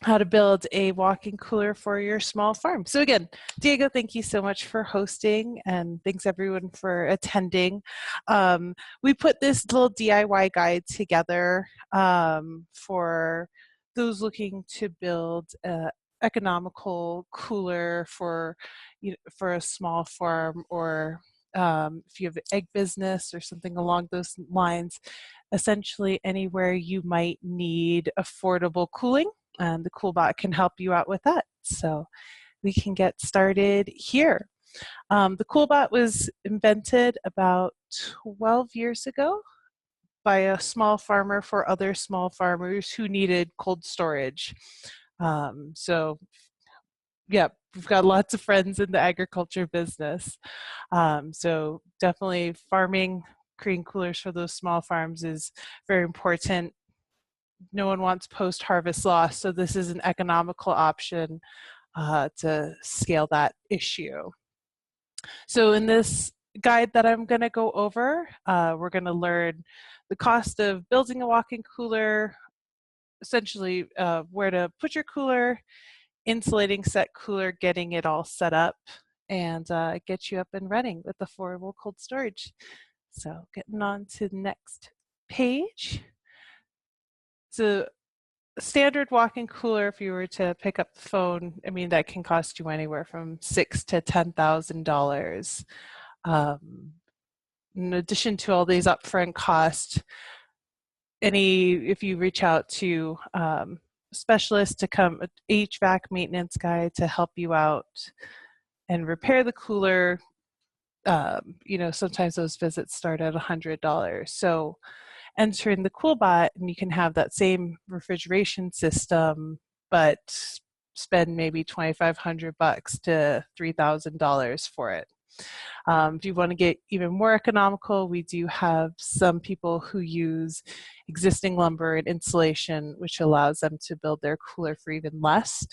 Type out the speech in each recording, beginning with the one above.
how to build a walk-in cooler for your small farm. So again, Diego, thank you so much for hosting, and thanks everyone for attending. We put this little DIY guide together for those looking to build a economical cooler for for a small farm, or if you have an egg business or something along those lines. Essentially anywhere you might need affordable cooling, and the CoolBot can help you out with that. So we can get started here. The CoolBot was invented about 12 years ago by a small farmer for other small farmers who needed cold storage. So yeah, we've got lots of friends in the agriculture business. So definitely farming, creating coolers for those small farms is very important. No one wants post-harvest loss, so this is an economical option to scale that issue. So in this guide that I'm going to go over, we're going to learn the cost of building a walk-in cooler, essentially where to put your cooler, insulating set cooler, getting it all set up, and get you up and running with affordable cold storage. So getting on to the next page. So standard walk-in cooler, if you were to pick up the phone, I mean, that can cost you anywhere from $6,000 to $10,000. In addition to all these upfront costs, if you reach out to specialist to come, HVAC maintenance guy to help you out and repair the cooler, sometimes those visits start at $100. So enter in the CoolBot and you can have that same refrigeration system, but spend maybe $2,500 to $3,000 for it. If you want to get even more economical, we do have some people who use existing lumber and insulation, which allows them to build their cooler for even less.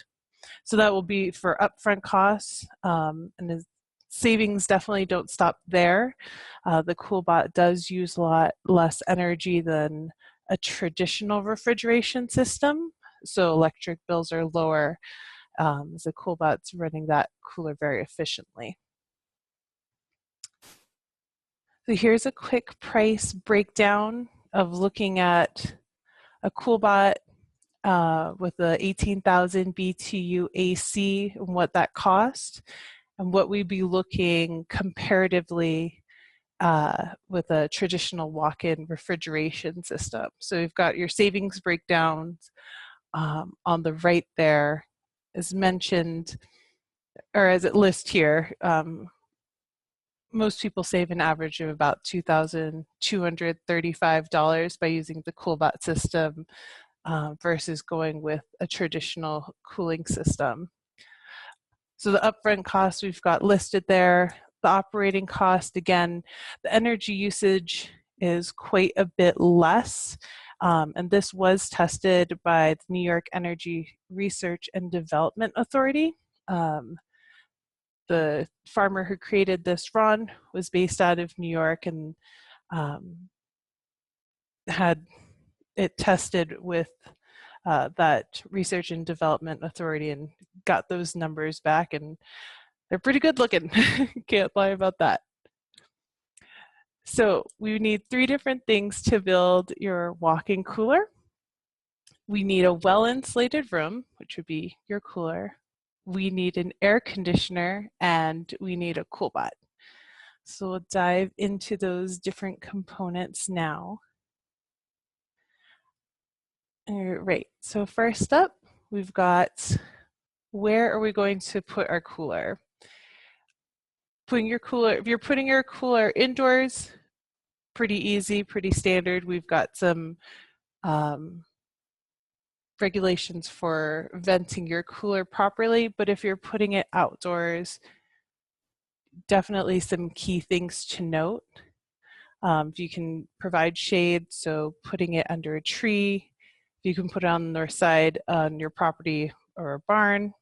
So that will be for upfront costs, and the savings definitely don't stop there. The CoolBot does use a lot less energy than a traditional refrigeration system, so electric bills are lower, as the CoolBot's running that cooler very efficiently. So here's a quick price breakdown of looking at a CoolBot with the 18,000 BTU AC and what that cost, and what we'd be looking comparatively with a traditional walk-in refrigeration system. So you've got your savings breakdowns on the right there, as mentioned, or as it lists here. Most people save an average of about $2,235 by using the CoolBot system versus going with a traditional cooling system. So the upfront cost we've got listed there. The operating cost, again, the energy usage is quite a bit less. And this was tested by the New York Energy Research and Development Authority. The farmer who created this, Ron, was based out of New York and had it tested with that Research and Development Authority and got those numbers back, and they're pretty good looking. Can't lie about that. So we need 3 different things to build your walk-in cooler. We need a well-insulated room, which would be your cooler. We need an air conditioner, and we need a CoolBot. So we'll dive into those different components now. All right, so first up, we've got, where are we going to put our cooler? If you're putting your cooler indoors, pretty easy, pretty standard. We've got some regulations for venting your cooler properly, but if you're putting it outdoors, definitely some key things to note. You can provide shade, so putting it under a tree. You can put it on the north side on your property or a barn,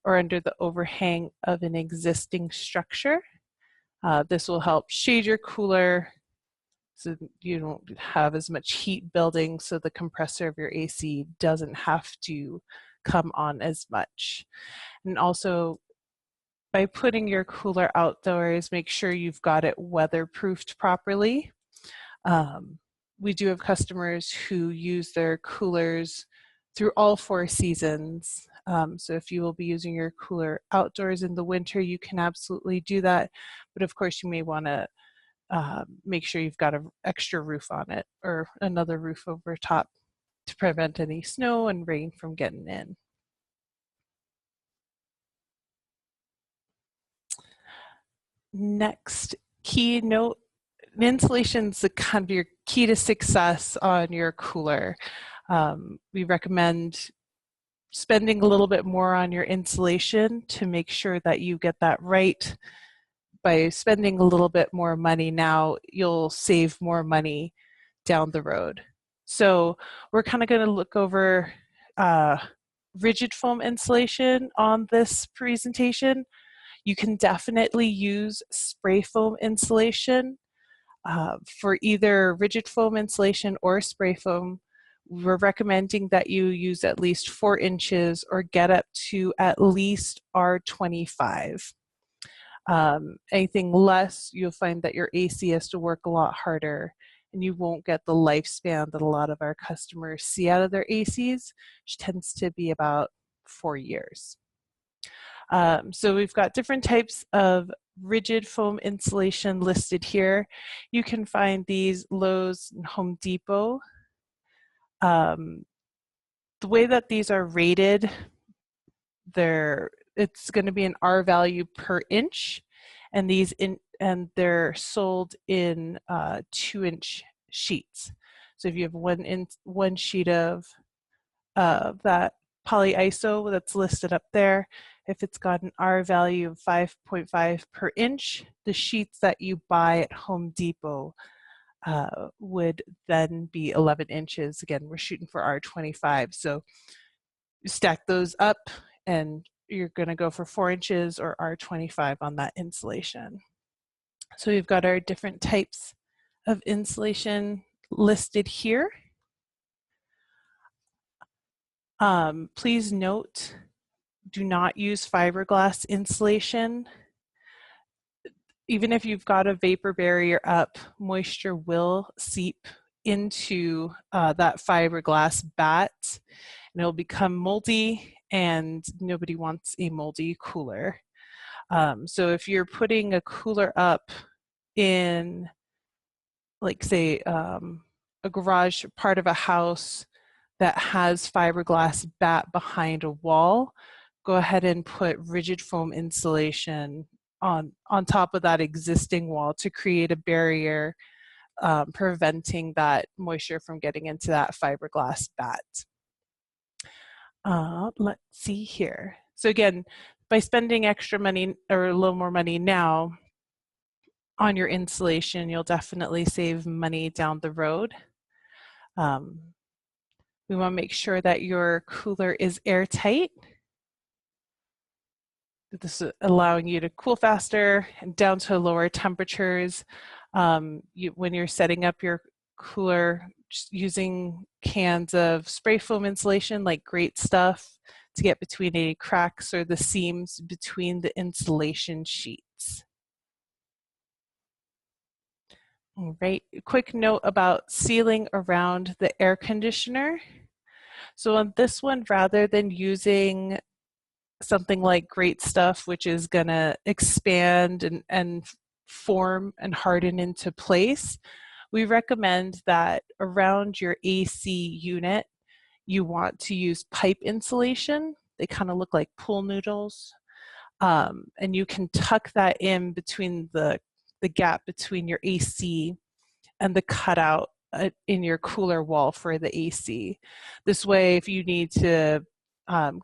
or under the overhang of an existing structure. This will help shade your cooler so you don't have as much heat building, so the compressor of your AC doesn't have to come on as much. And also, by putting your cooler outdoors, make sure you've got it weatherproofed properly. We do have customers who use their coolers through all 4 seasons. So if you will be using your cooler outdoors in the winter, you can absolutely do that. But of course, you may want to make sure you've got an extra roof on it or another roof over top to prevent any snow and rain from getting in. Next key note, insulation is kind of your key to success on your cooler. We recommend spending a little bit more on your insulation to make sure that you get that right. By spending a little bit more money now, you'll save more money down the road. So we're kind of going to look over rigid foam insulation on this presentation. You can definitely use spray foam insulation. For either rigid foam insulation or spray foam, we're recommending that you use at least 4 inches or get up to at least R25. Anything less, you'll find that your AC has to work a lot harder and you won't get the lifespan that a lot of our customers see out of their ACs, which tends to be about 4 years. So we've got different types of rigid foam insulation listed here. You can find these Lowe's and Home Depot. The way that these are rated, it's going to be an R value per inch, and they're sold in 2-inch sheets. So if you have one sheet of that polyiso that's listed up there, if it's got an R value of 5.5 per inch, the sheets that you buy at Home Depot would then be 11 inches. Again, we're shooting for R25. So you stack those up and you're going to go for 4 inches or R25 on that insulation. So we've got our different types of insulation listed here. Please note, do not use fiberglass insulation. Even if you've got a vapor barrier up, moisture will seep into that fiberglass bat and it'll become moldy, and nobody wants a moldy cooler. So if you're putting a cooler up in, like say, a garage part of a house that has fiberglass bat behind a wall, go ahead and put rigid foam insulation on top of that existing wall to create a barrier, preventing that moisture from getting into that fiberglass bat. Let's see here. So again, by spending extra money or a little more money now on your insulation, you'll definitely save money down the road. We want to make sure that your cooler is airtight. This is allowing you to cool faster and down to lower temperatures. When you're setting up your cooler, just using cans of spray foam insulation, like Great Stuff, to get between any cracks or the seams between the insulation sheets. All right, quick note about sealing around the air conditioner. So on this one, rather than using something like Great Stuff, which is gonna expand and form and harden into place, we recommend that around your AC unit, you want to use pipe insulation. They kind of look like pool noodles. And you can tuck that in between the gap between your AC and the cutout in your cooler wall for the AC. This way, if you need to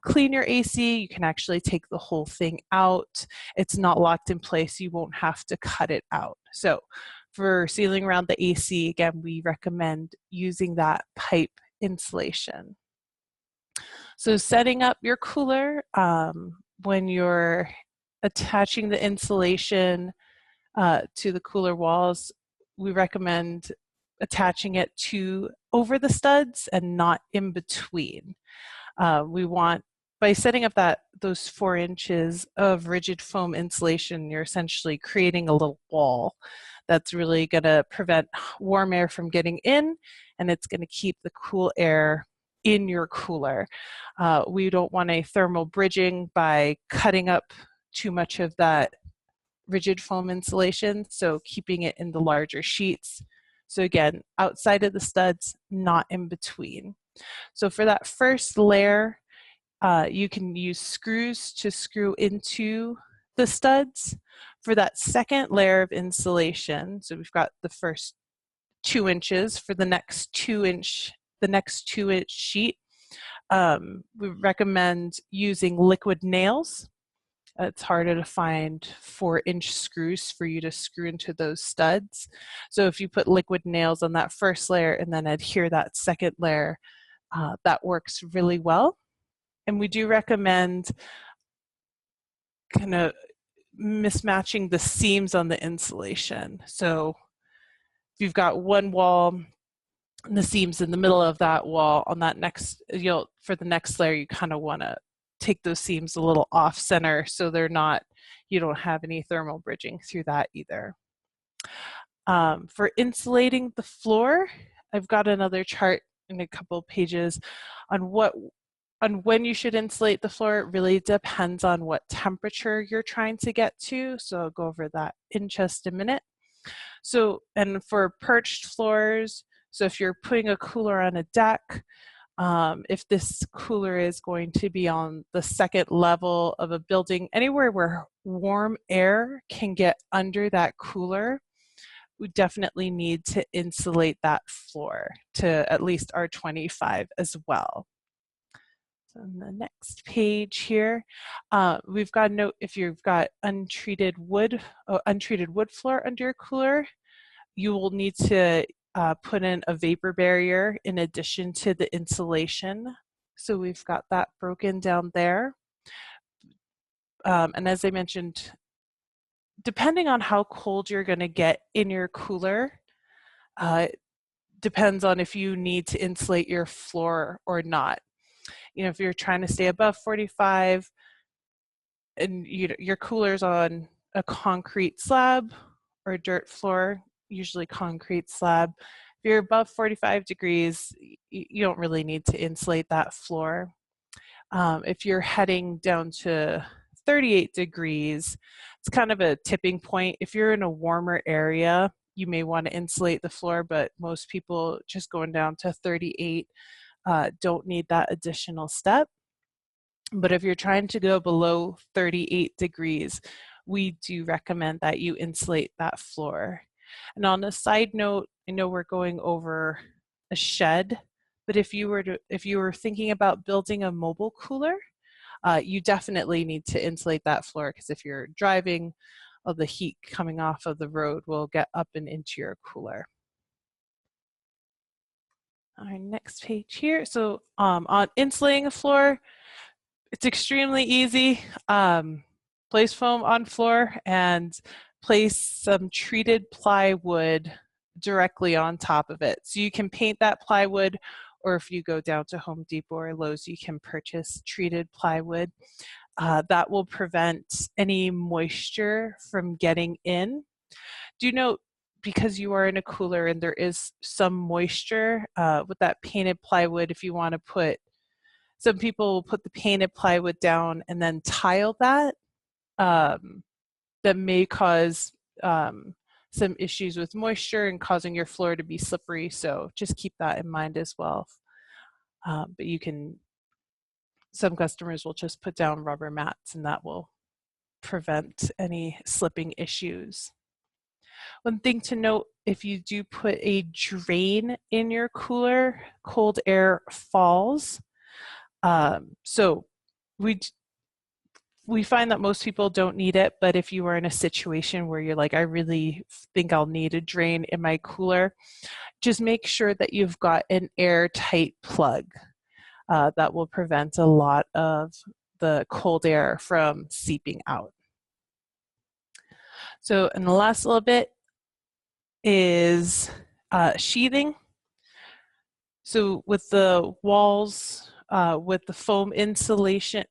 clean your AC, you can actually take the whole thing out. It's not locked in place. You won't have to cut it out. So for sealing around the AC, again, we recommend using that pipe insulation. So setting up your cooler, when you're attaching the insulation to the cooler walls, we recommend attaching it over the studs and not in between. We want, by setting up those 4 inches of rigid foam insulation, you're essentially creating a little wall that's really going to prevent warm air from getting in, and it's going to keep the cool air in your cooler. We don't want a thermal bridging by cutting up too much of that rigid foam insulation, so keeping it in the larger sheets. So again, outside of the studs, not in between. So for that first layer, you can use screws to screw into the studs. For that second layer of insulation, so we've got the first 2 inches. For the next 2-inch sheet, we recommend using liquid nails. It's harder to find 4-inch screws for you to screw into those studs. So if you put liquid nails on that first layer and then adhere that second layer, that works really well. And we do recommend kind of mismatching the seams on the insulation. So if you've got one wall and the seams in the middle of that wall, on that next, for the next layer, you kind of want to take those seams a little off center so you don't have any thermal bridging through that either. For insulating the floor, I've got another chart in a couple pages on when you should insulate the floor. It really depends on what temperature you're trying to get to. So I'll go over that in just a minute. So, and for perched floors, so if you're putting a cooler on a deck, if this cooler is going to be on the second level of a building, anywhere where warm air can get under that cooler, we definitely need to insulate that floor to at least R25 as well. So on the next page here, we've got a note if you've got untreated wood floor under your cooler, you will need to put in a vapor barrier in addition to the insulation. So we've got that broken down there. And as I mentioned, depending on how cold you're going to get in your cooler, depends on if you need to insulate your floor or not. If you're trying to stay above 45 and your cooler's on a concrete slab or a dirt floor, usually concrete slab, if you're above 45 degrees, you don't really need to insulate that floor. If you're heading down to 38 degrees, it's kind of a tipping point. If you're in a warmer area, you may want to insulate the floor, but most people just going down to 38 don't need that additional step. But if you're trying to go below 38 degrees, we do recommend that you insulate that floor. And on a side note, I know we're going over a shed, but if you were thinking about building a mobile cooler, you definitely need to insulate that floor, because if you're driving, the heat coming off of the road will get up and into your cooler. Our next page here. So on insulating a floor, it's extremely easy. Place foam on floor and place some treated plywood directly on top of it. So you can paint that plywood, or if you go down to Home Depot or Lowe's, you can purchase treated plywood. That will prevent any moisture from getting in. Do note, because you are in a cooler and there is some moisture with that painted plywood, if you want to put, some people will put the painted plywood down and then tile that. That may cause some issues with moisture and causing your floor to be slippery. So just keep that in mind as well. But some customers will just put down rubber mats, and that will prevent any slipping issues. One thing to note, if you do put a drain in your cooler, cold air falls. So we find that most people don't need it, but if you are in a situation where you're like, I really think I'll need a drain in my cooler, just make sure that you've got an airtight plug. That will prevent a lot of the cold air from seeping out. So, and the last little bit is sheathing. So with the walls with the foam insulation,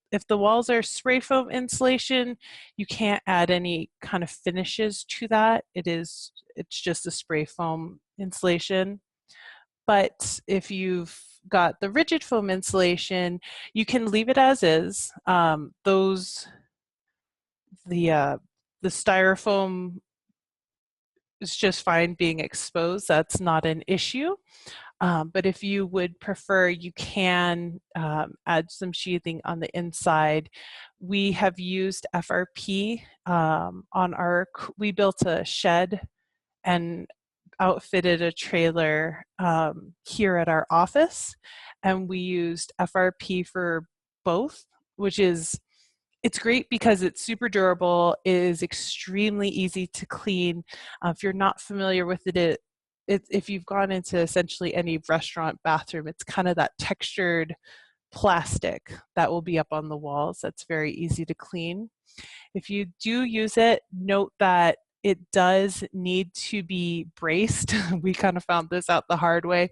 if the walls are spray foam insulation, you can't add any kind of finishes to that. It's just a spray foam insulation. But if you've got the rigid foam insulation, you can leave it as is. The styrofoam is just fine being exposed. That's not an issue. But if you would prefer, you can add some sheathing on the inside. We have used FRP we built a shed and outfitted a trailer here at our office, and we used FRP for both, it's great because it's super durable, it is extremely easy to clean. If you're not familiar with it, if you've gone into essentially any restaurant bathroom, it's kind of that textured plastic that will be up on the walls. That's very easy to clean. If you do use it, note that it does need to be braced. We kind of found this out the hard way.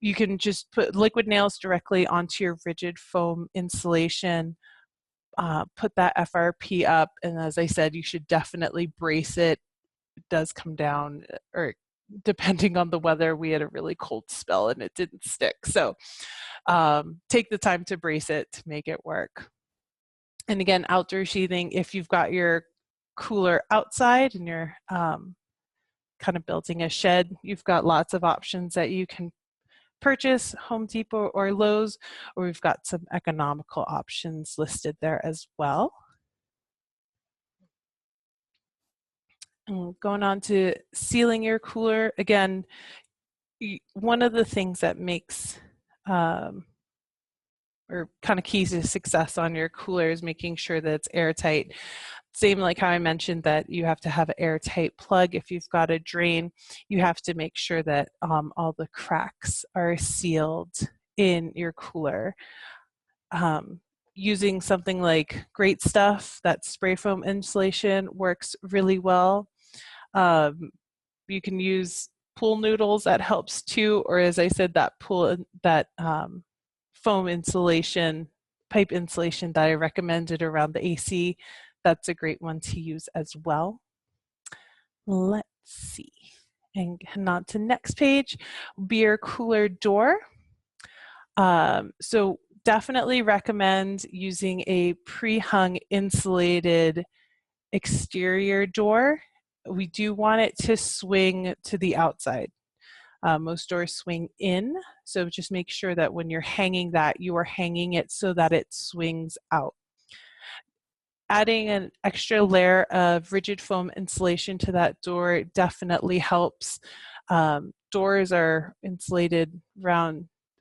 You can just put liquid nails directly onto your rigid foam insulation, put that FRP up, and as I said, you should definitely brace it. It does come down, or depending on the weather, we had a really cold spell and it didn't stick. So take the time to brace it to make it work. And again, outdoor sheathing, if you've got your cooler outside and you're kind of building a shed, you've got lots of options that you can purchase, Home Depot or Lowe's, or we've got some economical options listed there as well. And going on to sealing your cooler, again, one of the things that makes or kind of keys to success on your cooler is making sure that it's airtight. Same like how I mentioned that you have to have an airtight plug. If you've got a drain, you have to make sure that all the cracks are sealed in your cooler. Using something like Great Stuff, that spray foam insulation works really well. You can use pool noodles, that helps too, or as I said, that foam insulation, pipe insulation that I recommended around the AC, that's a great one to use as well. Let's see, and on to next page, beer cooler door. So definitely recommend using a pre-hung insulated exterior door. We do want it to swing to the outside. Most doors swing in, so just make sure that when you're hanging that, you are hanging it so that it swings out. Adding an extra layer of rigid foam insulation to that door definitely helps. Doors are insulated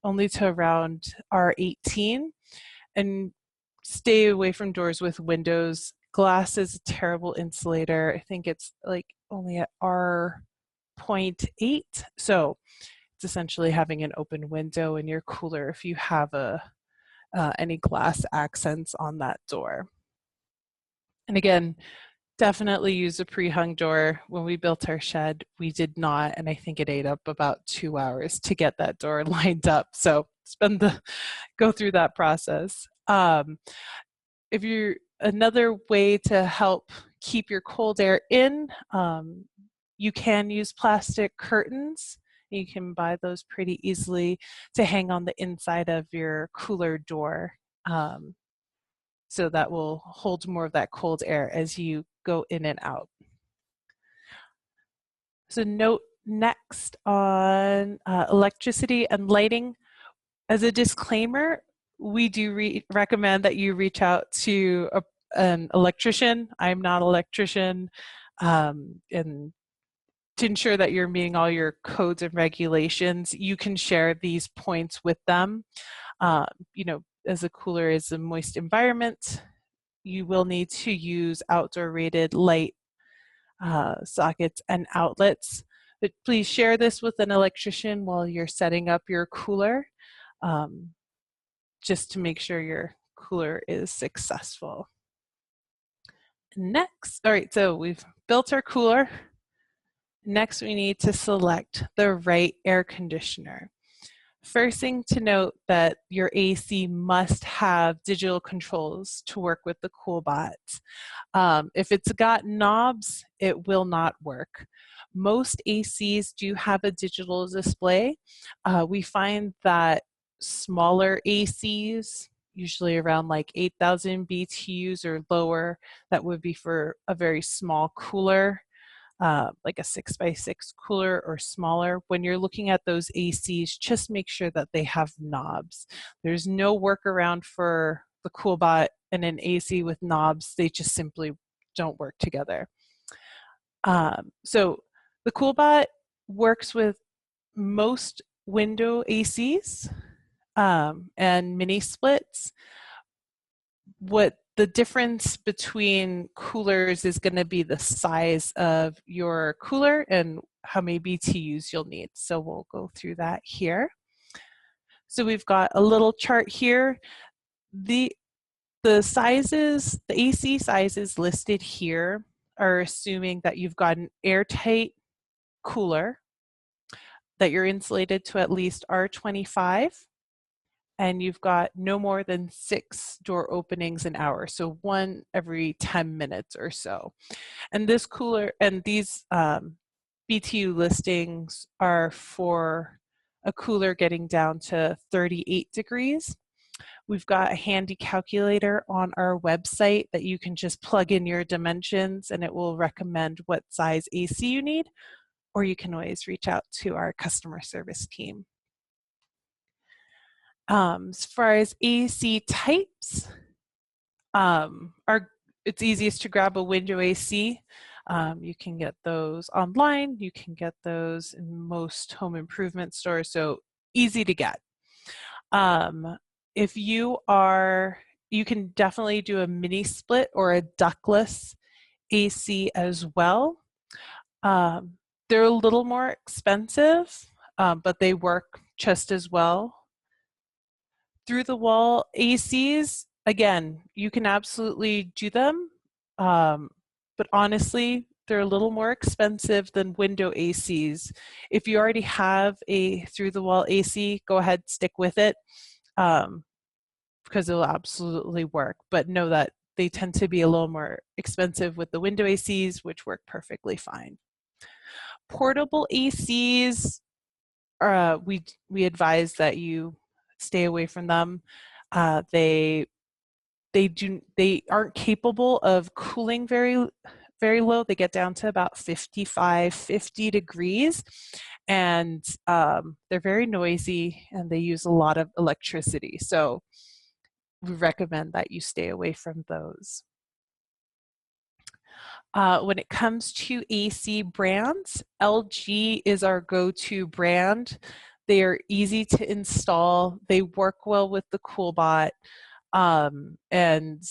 only to around R18, and stay away from doors with windows. Glass is a terrible insulator. I think it's like only at R.8, so it's essentially having an open window in your cooler if you have any glass accents on that door. And again, definitely use a pre-hung door. When we built our shed, we did not, and I think it ate up about 2 hours to get that door lined up. So go through that process. Another way to help keep your cold air in, you can use plastic curtains. You can buy those pretty easily to hang on the inside of your cooler door. So that will hold more of that cold air as you go in and out. So note next on electricity and lighting. As a disclaimer, we do recommend that you reach out to an electrician. I'm not an electrician, and to ensure that you're meeting all your codes and regulations, you can share these points with them. As a cooler is a moist environment, you will need to use outdoor rated light sockets and outlets. But please share this with an electrician while you're setting up your cooler, just to make sure your cooler is successful. Next, all right, so we've built our cooler. Next, we need to select the right air conditioner. First thing to note that your AC must have digital controls to work with the CoolBot. If it's got knobs, it will not work. Most ACs do have a digital display. We find that smaller ACs, usually around like 8,000 BTUs or lower, that would be for a very small cooler, like a 6x6 cooler or smaller. When you're looking at those ACs, just make sure that they have knobs. There's no workaround for the CoolBot and an AC with knobs. They just simply don't work together. So the CoolBot works with most window ACs and mini splits. What the difference between coolers is going to be the size of your cooler and how many BTUs you'll need. So we'll go through that here. So we've got a little chart here. The sizes, the AC sizes listed here are assuming that you've got an airtight cooler, that you're insulated to at least R25, and you've got no more than 6 door openings an hour, so 1 every 10 minutes or so. And this cooler and these BTU listings are for a cooler getting down to 38 degrees. We've got a handy calculator on our website that you can just plug in your dimensions and it will recommend what size AC you need, or you can always reach out to our customer service team. As far as AC types, it's easiest to grab a window AC. You can get those online. You can get those in most home improvement stores, so easy to get. If you can definitely do a mini split or a ductless AC as well. They're a little more expensive, but they work just as well. Through the wall ACs, again, you can absolutely do them, but honestly, they're a little more expensive than window ACs. If you already have a through the wall AC, go ahead, stick with it, because it'll absolutely work. But know that they tend to be a little more expensive with the window ACs, which work perfectly fine. Portable ACs, we advise that you stay away from them. They aren't capable of cooling very low. They get down to about 55, 50 degrees, and they're very noisy and they use a lot of electricity. So we recommend that you stay away from those. When it comes to AC brands, LG is our go-to brand. They are easy to install. They work well with the CoolBot. And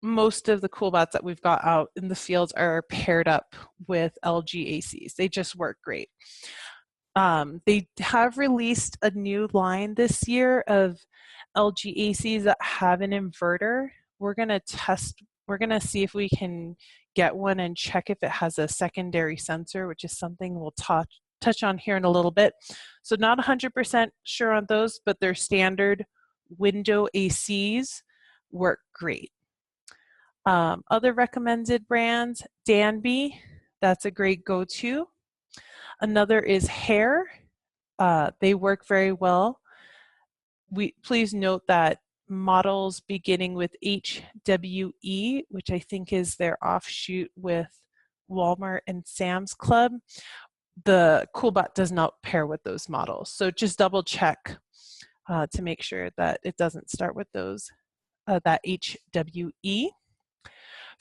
most of the CoolBots that we've got out in the field are paired up with LG ACs. They just work great. They have released a new line this year of LG ACs that have an inverter. We're going to see if we can get one and check if it has a secondary sensor, which is something we'll touch on here in a little bit. So not 100% sure on those, but their standard window ACs work great. Other recommended brands, Danby, that's a great go-to. Another is Hair. They work very well. Please note that models beginning with HWE, which I think is their offshoot with Walmart and Sam's Club, the CoolBot does not pair with those models. So just double check to make sure that it doesn't start with those, that HWE.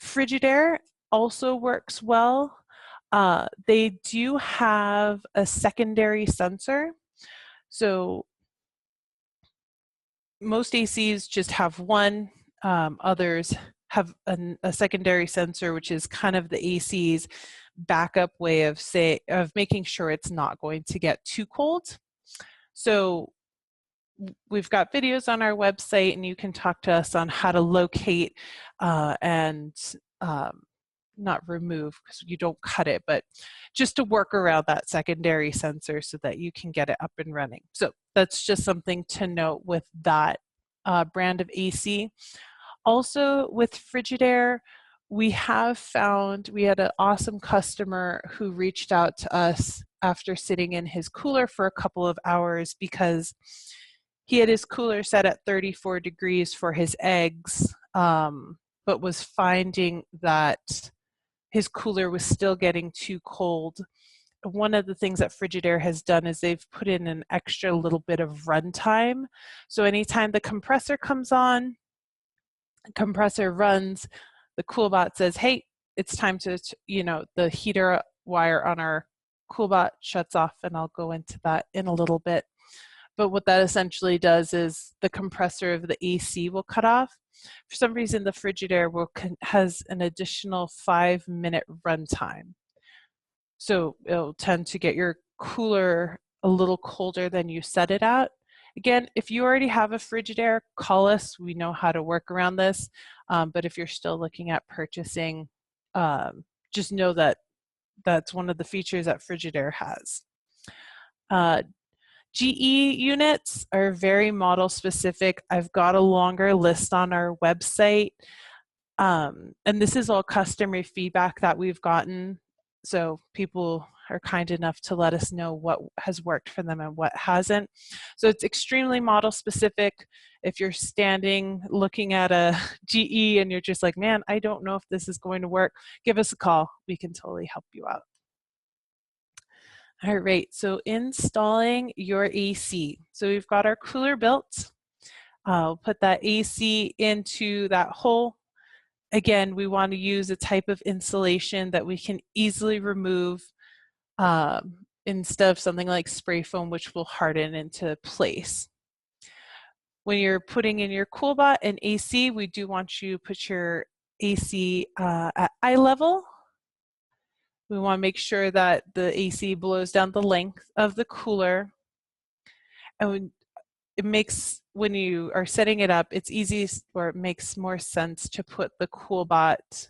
Frigidaire also works well. They do have a secondary sensor. So most ACs just have one. Others have a secondary sensor, which is kind of the AC's backup way of making sure it's not going to get too cold. So we've got videos on our website, and you can talk to us on how to locate and not remove because you don't cut it, but just to work around that secondary sensor so that you can get it up and running. So that's just something to note with that brand of AC. Also with Frigidaire, we have found, we had an awesome customer who reached out to us after sitting in his cooler for a couple of hours because he had his cooler set at 34 degrees for his eggs, but was finding that his cooler was still getting too cold. One of the things that Frigidaire has done is they've put in an extra little bit of runtime. So anytime the compressor comes on, the compressor runs, the CoolBot says, hey, it's time to, the heater wire on our CoolBot shuts off, and I'll go into that in a little bit. But what that essentially does is the compressor of the AC will cut off. For some reason, the Frigidaire has an additional 5-minute runtime. So it'll tend to get your cooler a little colder than you set it at. Again, if you already have a Frigidaire, call us. We know how to work around this. But if you're still looking at purchasing, just know that that's one of the features that Frigidaire has. GE units are very model specific. I've got a longer list on our website. And this is all customer feedback that we've gotten. So people are kind enough to let us know what has worked for them and what hasn't. So it's extremely model specific. If you're standing looking at a GE and you're just like, man, I don't know if this is going to work, give us a call. We can totally help you out. All right, so installing your AC. So we've got our cooler built. We'll put that AC into that hole. Again, we want to use a type of insulation that we can easily remove instead of something like spray foam, which will harden into place. When you're putting in your CoolBot and AC, we do want you to put your AC at eye level. We want to make sure that the AC blows down the length of the cooler. And it makes, when you are setting it up, it's easiest, or it makes more sense to put the CoolBot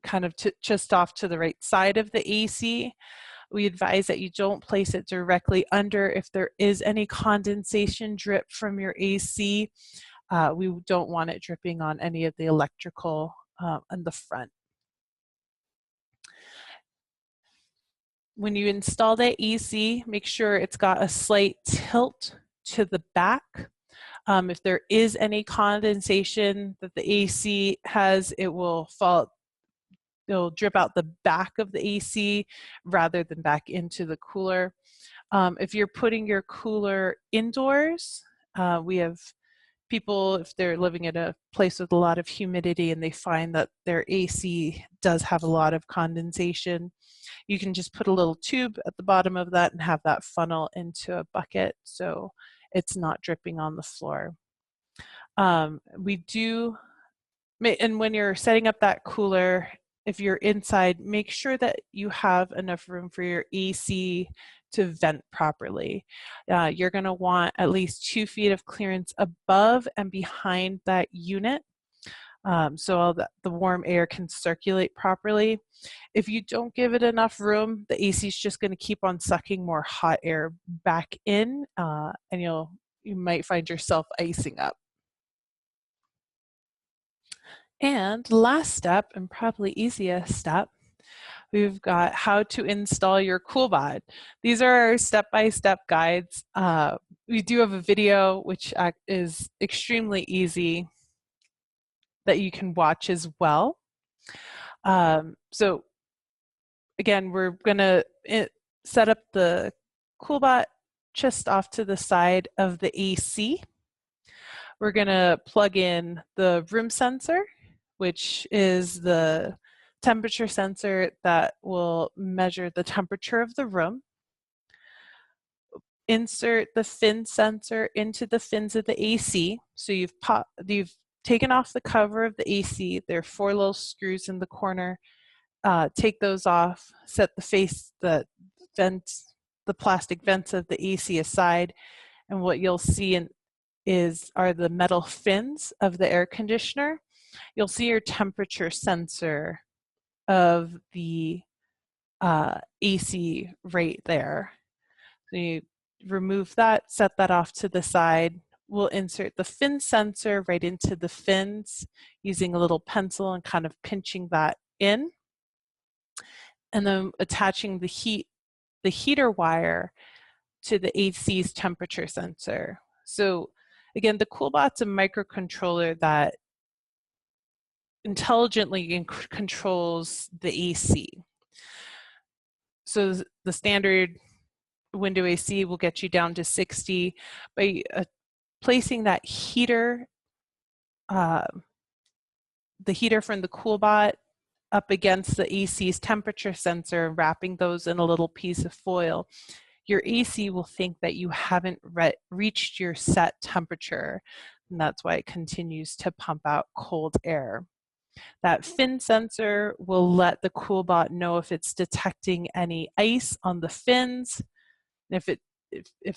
kind of just off to the right side of the AC. We advise that you don't place it directly under. If there is any condensation drip from your AC, we don't want it dripping on any of the electrical on the front. When you install that AC, make sure it's got a slight tilt to the back. If there is any condensation that the AC has, it will fall, it'll drip out the back of the AC rather than back into the cooler. If you're putting your cooler indoors, we have people, if they're living in a place with a lot of humidity and they find that their AC does have a lot of condensation, you can just put a little tube at the bottom of that and have that funnel into a bucket so it's not dripping on the floor. We do, and when you're setting up that cooler, if you're inside, make sure that you have enough room for your AC to vent properly. You're going to want at least 2 feet of clearance above and behind that unit, so all the warm air can circulate properly. If you don't give it enough room, the AC is just going to keep on sucking more hot air back in, and you might find yourself icing up. And last step, and probably easiest step, we've got how to install your CoolBot. These are our step-by-step guides. We do have a video which is extremely easy that you can watch as well. So again, we're gonna set up the CoolBot just off to the side of the AC. We're gonna plug in the room sensor, which is the temperature sensor that will measure the temperature of the room. Insert the fin sensor into the fins of the AC. So you've taken off the cover of the AC. There are 4 little screws in the corner. Take those off, set the plastic vents of the AC aside, and what you'll see are the metal fins of the air conditioner. You'll see your temperature sensor of the AC right there. So you remove that, set that off to the side. We'll insert the fin sensor right into the fins using a little pencil and kind of pinching that in. And then attaching the heater wire to the AC's temperature sensor. So again, the CoolBot's a microcontroller that intelligently controls the AC. So the standard window AC will get you down to 60. By placing that heater, the heater from the CoolBot up against the AC's temperature sensor, wrapping those in a little piece of foil, your AC will think that you haven't reached your set temperature, and that's why it continues to pump out cold air. That fin sensor will let the CoolBot know if it's detecting any ice on the fins. And if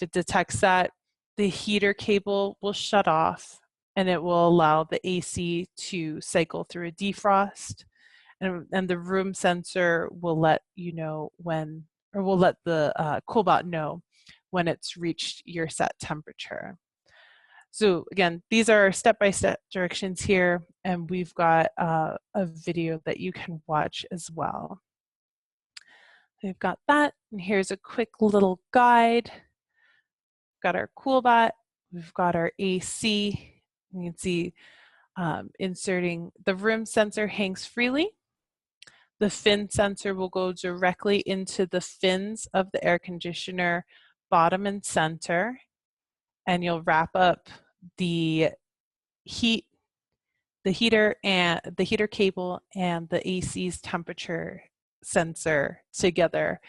it detects that, the heater cable will shut off and it will allow the AC to cycle through a defrost. And the room sensor will let you know when, or will let the CoolBot know when it's reached your set temperature. So again, these are step-by-step directions here, and we've got a video that you can watch as well. We've got that, and here's a quick little guide. We've got our CoolBot, we've got our AC. You can see inserting the room sensor hangs freely. The fin sensor will go directly into the fins of the air conditioner, bottom and center, and you'll wrap up the heater cable and the AC's temperature sensor together,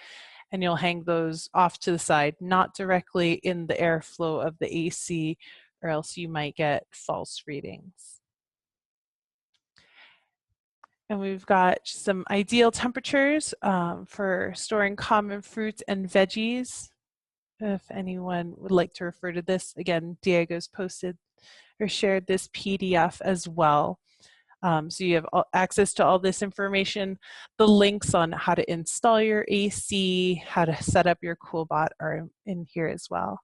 and you'll hang those off to the side, not directly in the airflow of the AC, or else you might get false readings. And we've got some ideal temperatures for storing common fruits and veggies. If anyone would like to refer to this, again, Diego's posted or shared this PDF as well. So you have access to all this information. The links on how to install your AC, how to set up your CoolBot are in here as well.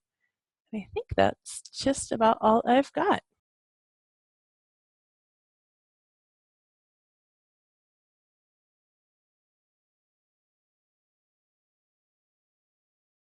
And I think that's just about all I've got.